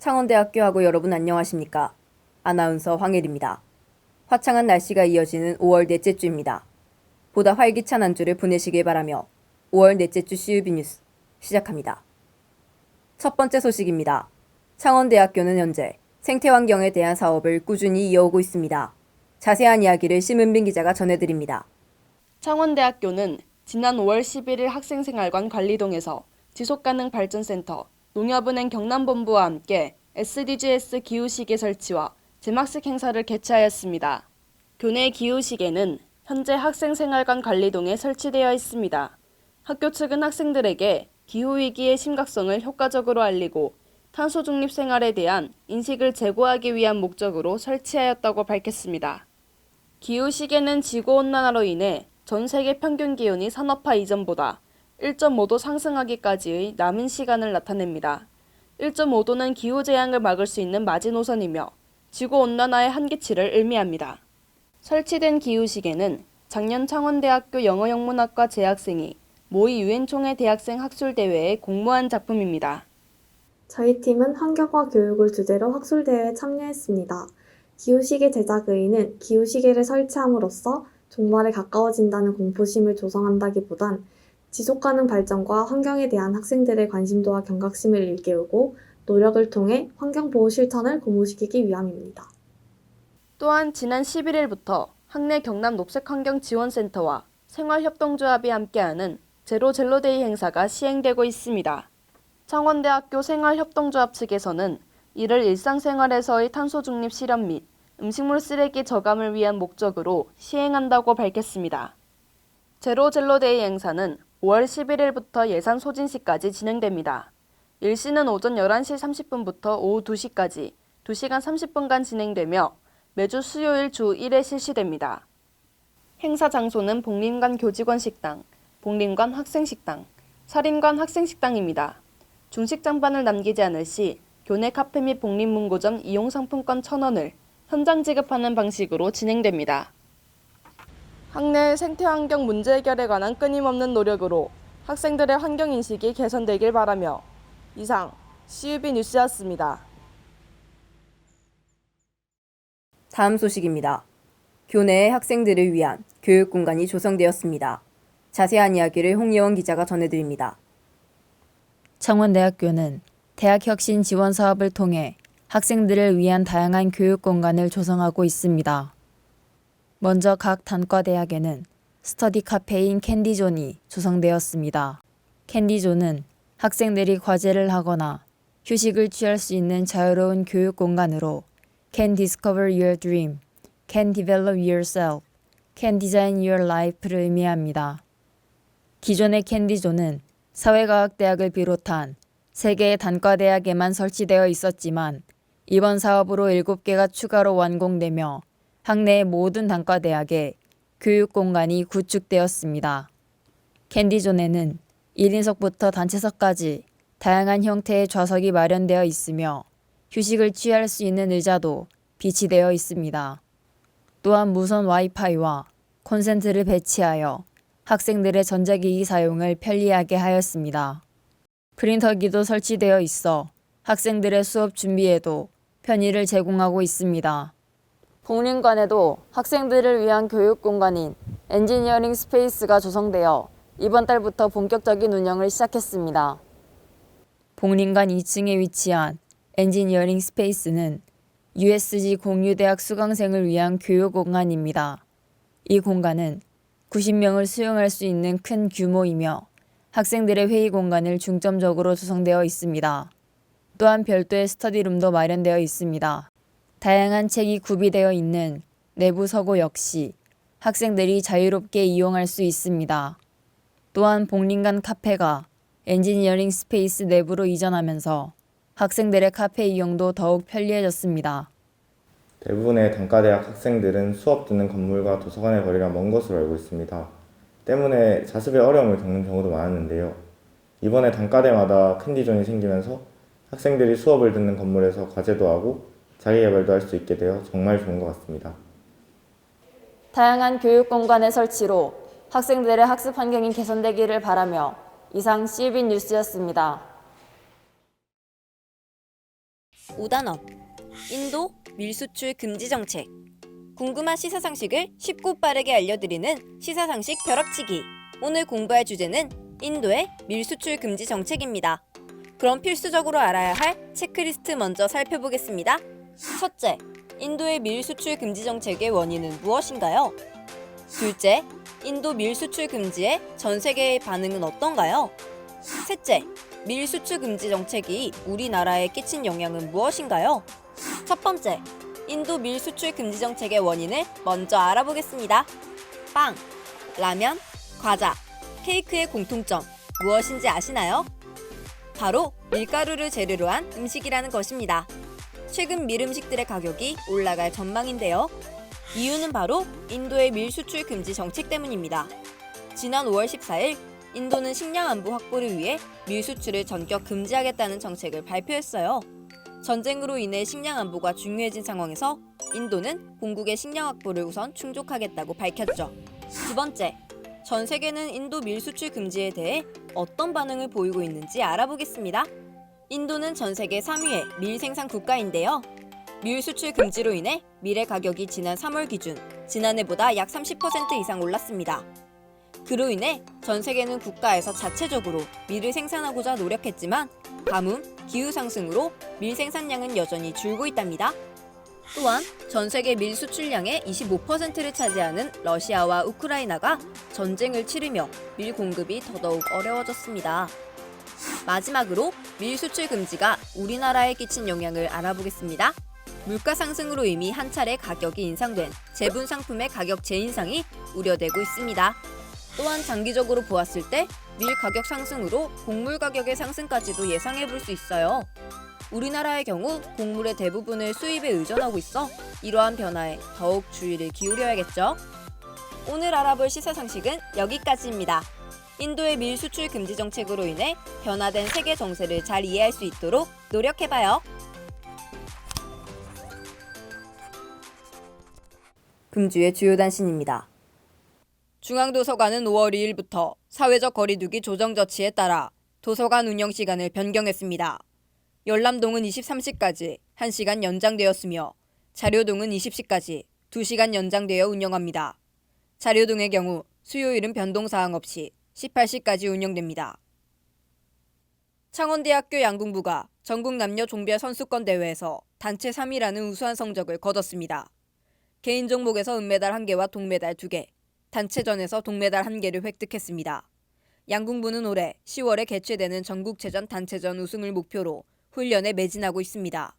창원대학교하고 여러분 안녕하십니까? 아나운서 황혜리입니다. 화창한 날씨가 이어지는 5월 넷째 주입니다. 보다 활기찬 한 주를 보내시길 바라며 5월 넷째 주 CUB 뉴스 시작합니다. 첫 번째 소식입니다. 창원대학교는 현재 생태환경에 대한 사업을 꾸준히 이어오고 있습니다. 자세한 이야기를 심은빈 기자가 전해드립니다. 창원대학교는 지난 5월 11일 학생생활관 관리동에서 지속가능발전센터, 농협은행 경남본부와 함께 SDGs 기후시계 설치와 제막식 행사를 개최하였습니다. 교내 기후시계는 현재 학생생활관 관리동에 설치되어 있습니다. 학교 측은 학생들에게 기후위기의 심각성을 효과적으로 알리고 탄소 중립 생활에 대한 인식을 제고하기 위한 목적으로 설치하였다고 밝혔습니다. 기후시계는 지구온난화로 인해 전 세계 평균 기온이 산업화 이전보다 1.5도 상승하기까지의 남은 시간을 나타냅니다. 1.5도는 기후재앙을 막을 수 있는 마지노선이며 지구온난화의 한계치를 의미합니다. 설치된 기후시계는 작년 창원대학교 영어영문학과 재학생이 모의 유엔총회 대학생 학술대회에 공모한 작품입니다. 저희 팀은 환경과 교육을 주제로 학술대회에 참여했습니다. 기후시계 제작 의의는 기후시계를 설치함으로써 종말에 가까워진다는 공포심을 조성한다기보단 지속가능 발전과 환경에 대한 학생들의 관심도와 경각심을 일깨우고 노력을 통해 환경보호 실천을 고무시키기 위함입니다. 또한 지난 11일부터 학내 경남 녹색환경지원센터와 생활협동조합이 함께하는 제로젤로데이 행사가 시행되고 있습니다. 창원대학교 생활협동조합 측에서는 이를 일상생활에서의 탄소 중립 실현 및 음식물 쓰레기 저감을 위한 목적으로 시행한다고 밝혔습니다. 제로젤로데이 행사는 5월 11일부터 예산 소진시까지 진행됩니다. 일시는 오전 11시 30분부터 오후 2시까지 2시간 30분간 진행되며 매주 수요일 주 1회 실시됩니다. 행사 장소는 복림관 교직원 식당, 복림관 학생식당, 사림관 학생식당입니다. 중식 장반을 남기지 않을 시 교내 카페 및 복림문고점 이용 상품권 1,000원을 현장 지급하는 방식으로 진행됩니다. 학내 생태환경 문제 해결에 관한 끊임없는 노력으로 학생들의 환경인식이 개선되길 바라며 이상 CUB 뉴스였습니다. 다음 소식입니다. 교내의 학생들을 위한 교육 공간이 조성되었습니다. 자세한 이야기를 홍예원 기자가 전해드립니다. 창원대학교는 대학혁신 지원 사업을 통해 학생들을 위한 다양한 교육 공간을 조성하고 있습니다. 먼저 각 단과대학에는 스터디 카페인 캔디존이 조성되었습니다. 캔디존은 학생들이 과제를 하거나 휴식을 취할 수 있는 자유로운 교육 공간으로 Can discover your dream, can develop yourself, can design your life를 의미합니다. 기존의 캔디존은 사회과학대학을 비롯한 3개의 단과대학에만 설치되어 있었지만 이번 사업으로 7개가 추가로 완공되며 학내의 모든 단과대학에 교육공간이 구축되었습니다. 캔디존에는 1인석부터 단체석까지 다양한 형태의 좌석이 마련되어 있으며 휴식을 취할 수 있는 의자도 비치되어 있습니다. 또한 무선 와이파이와 콘센트를 배치하여 학생들의 전자기기 사용을 편리하게 하였습니다. 프린터기도 설치되어 있어 학생들의 수업 준비에도 편의를 제공하고 있습니다. 복림관에도 학생들을 위한 교육 공간인 엔지니어링 스페이스가 조성되어 이번 달부터 본격적인 운영을 시작했습니다. 복림관 2층에 위치한 엔지니어링 스페이스는 USG 공유대학 수강생을 위한 교육 공간입니다. 이 공간은 90명을 수용할 수 있는 큰 규모이며 학생들의 회의 공간을 중점적으로 조성되어 있습니다. 또한 별도의 스터디룸도 마련되어 있습니다. 다양한 책이 구비되어 있는 내부 서고 역시 학생들이 자유롭게 이용할 수 있습니다. 또한 복림관 카페가 엔지니어링 스페이스 내부로 이전하면서 학생들의 카페 이용도 더욱 편리해졌습니다. 대부분의 단과대학 학생들은 수업 듣는 건물과 도서관의 거리가 먼 것으로 알고 있습니다. 때문에 자습에 어려움을 겪는 경우도 많았는데요. 이번에 단과대마다 캔디존이 생기면서 학생들이 수업을 듣는 건물에서 과제도 하고 자기개발도 할 수 있게 되어 정말 좋은 것 같습니다. 다양한 교육 공간의 설치로 학생들의 학습 환경이 개선되기를 바라며 이상 CUB 뉴스였습니다. 5단원 인도 밀수출 금지 정책. 궁금한 시사상식을 쉽고 빠르게 알려드리는 시사상식 벼락치기. 오늘 공부할 주제는 인도의 밀수출 금지 정책입니다. 그럼 필수적으로 알아야 할 체크리스트 먼저 살펴보겠습니다. 첫째, 인도의 밀수출 금지 정책의 원인은 무엇인가요? 둘째, 인도 밀수출 금지에 전 세계의 반응은 어떤가요? 셋째, 밀수출 금지 정책이 우리나라에 끼친 영향은 무엇인가요? 첫 번째, 인도 밀수출 금지 정책의 원인을 먼저 알아보겠습니다. 빵, 라면, 과자, 케이크의 공통점 무엇인지 아시나요? 바로 밀가루를 재료로 한 음식이라는 것입니다. 최근 밀 음식들의 가격이 올라갈 전망인데요. 이유는 바로 인도의 밀수출 금지 정책 때문입니다. 지난 5월 14일 인도는 식량 안보 확보를 위해 밀수출을 전격 금지하겠다는 정책을 발표했어요. 전쟁으로 인해 식량 안보가 중요해진 상황에서 인도는 본국의 식량 확보를 우선 충족하겠다고 밝혔죠. 두 번째, 전 세계는 인도 밀수출 금지에 대해 어떤 반응을 보이고 있는지 알아보겠습니다. 인도는 전 세계 3위의 밀 생산 국가인데요. 밀 수출 금지로 인해 밀의 가격이 지난 3월 기준 지난해보다 약 30% 이상 올랐습니다. 그로 인해 전 세계는 국가에서 자체적으로 밀을 생산하고자 노력했지만 가뭄, 기후 상승으로 밀 생산량은 여전히 줄고 있답니다. 또한 전 세계 밀 수출량의 25%를 차지하는 러시아와 우크라이나가 전쟁을 치르며 밀 공급이 더더욱 어려워졌습니다. 마지막으로 밀 수출 금지가 우리나라에 끼친 영향을 알아보겠습니다. 물가 상승으로 이미 한 차례 가격이 인상된 제분 상품의 가격 재인상이 우려되고 있습니다. 또한 장기적으로 보았을 때 밀 가격 상승으로 곡물 가격의 상승까지도 예상해 볼 수 있어요. 우리나라의 경우 곡물의 대부분을 수입에 의존하고 있어 이러한 변화에 더욱 주의를 기울여야겠죠. 오늘 알아볼 시사상식은 여기까지입니다. 인도의 밀 수출 금지 정책으로 인해 변화된 세계 정세를 잘 이해할 수 있도록 노력해봐요. 금주의 주요 단신입니다. 중앙도서관은 5월 2일부터 사회적 거리두기 조정 조치에 따라 도서관 운영 시간을 변경했습니다. 열람동은 23시까지 1시간 연장되었으며 자료동은 20시까지 2시간 연장되어 운영합니다. 자료동의 경우 수요일은 변동사항 없이 18시까지 운영됩니다. 창원대학교 양궁부가 전국 남녀 종별 선수권 대회에서 단체 3위라는 우수한 성적을 거뒀습니다. 개인 종목에서 은메달 1개와 동메달 2개, 단체전에서 동메달 1개를 획득했습니다. 양궁부는 올해 10월에 개최되는 전국체전 단체전 우승을 목표로 훈련에 매진하고 있습니다.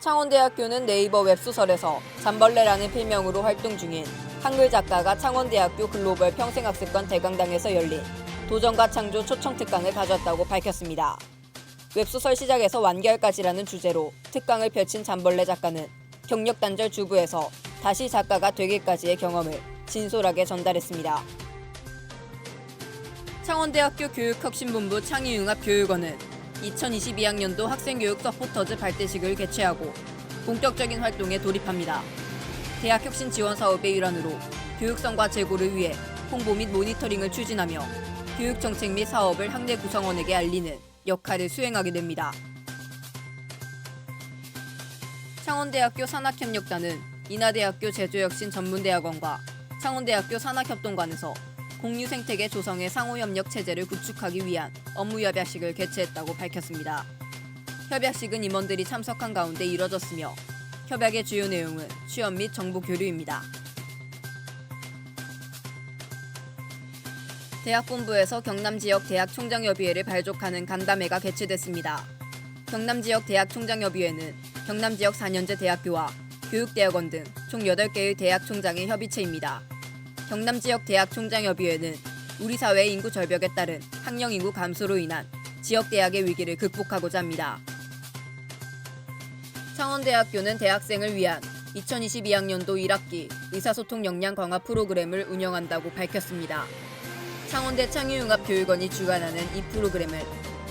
창원대학교는 네이버 웹소설에서 잠벌레라는 필명으로 활동 중인 한글 작가가 창원대학교 글로벌 평생학습관 대강당에서 열린 도전과 창조 초청 특강을 가졌다고 밝혔습니다. 웹소설 시작에서 완결까지라는 주제로 특강을 펼친 잠벌레 작가는 경력 단절 주부에서 다시 작가가 되기까지의 경험을 진솔하게 전달했습니다. 창원대학교 교육혁신본부 창의융합교육원은 2022학년도 학생교육 서포터즈 발대식을 개최하고 본격적인 활동에 돌입합니다. 대학혁신 지원 사업의 일환으로 교육성과 제고를 위해 홍보 및 모니터링을 추진하며 교육정책 및 사업을 학내 구성원에게 알리는 역할을 수행하게 됩니다. 창원대학교 산학협력단은 인하대학교 제조혁신전문대학원과 창원대학교 산학협동관에서 공유생태계 조성의 상호협력 체제를 구축하기 위한 업무협약식을 개최했다고 밝혔습니다. 협약식은 임원들이 참석한 가운데 이뤄졌으며 협약의 주요 내용은 취업 및 정보 교류입니다. 대학본부에서 경남지역 대학총장협의회를 발족하는 간담회가 개최됐습니다. 경남지역 대학총장협의회는 경남지역 4년제 대학교와 교육대학원 등 총 8개의 대학총장의 협의체입니다. 경남지역 대학총장협의회는 우리 사회의 인구 절벽에 따른 학령 인구 감소로 인한 지역대학의 위기를 극복하고자 합니다. 창원대학교는 대학생을 위한 2022학년도 1학기 의사소통 역량 강화 프로그램을 운영한다고 밝혔습니다. 창원대 창의융합교육원이 주관하는 이 프로그램은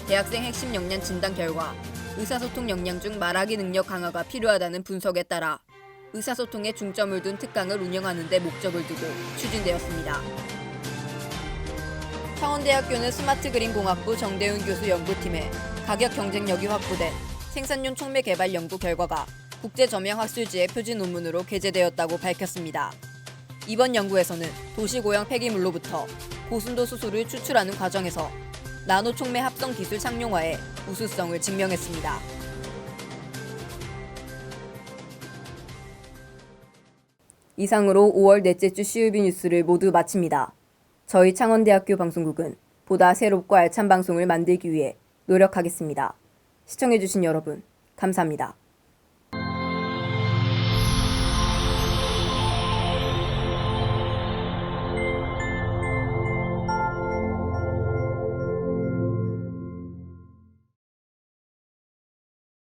대학생 핵심 역량 진단 결과 의사소통 역량 중 말하기 능력 강화가 필요하다는 분석에 따라 의사소통에 중점을 둔 특강을 운영하는 데 목적을 두고 추진되었습니다. 창원대학교는 스마트그린공학부 정대훈 교수 연구팀에 가격 경쟁력이 확보된 생산용 촉매 개발 연구 결과가 국제 저명 학술지의 표지 논문으로 게재되었다고 밝혔습니다. 이번 연구에서는 도시고형 폐기물로부터 고순도 수소를 추출하는 과정에서 나노 촉매 합성 기술 상용화의 우수성을 증명했습니다. 이상으로 5월 넷째 주 CUB 뉴스를 모두 마칩니다. 저희 창원대학교 방송국은 보다 새롭고 알찬 방송을 만들기 위해 노력하겠습니다. 시청해주신 여러분, 감사합니다.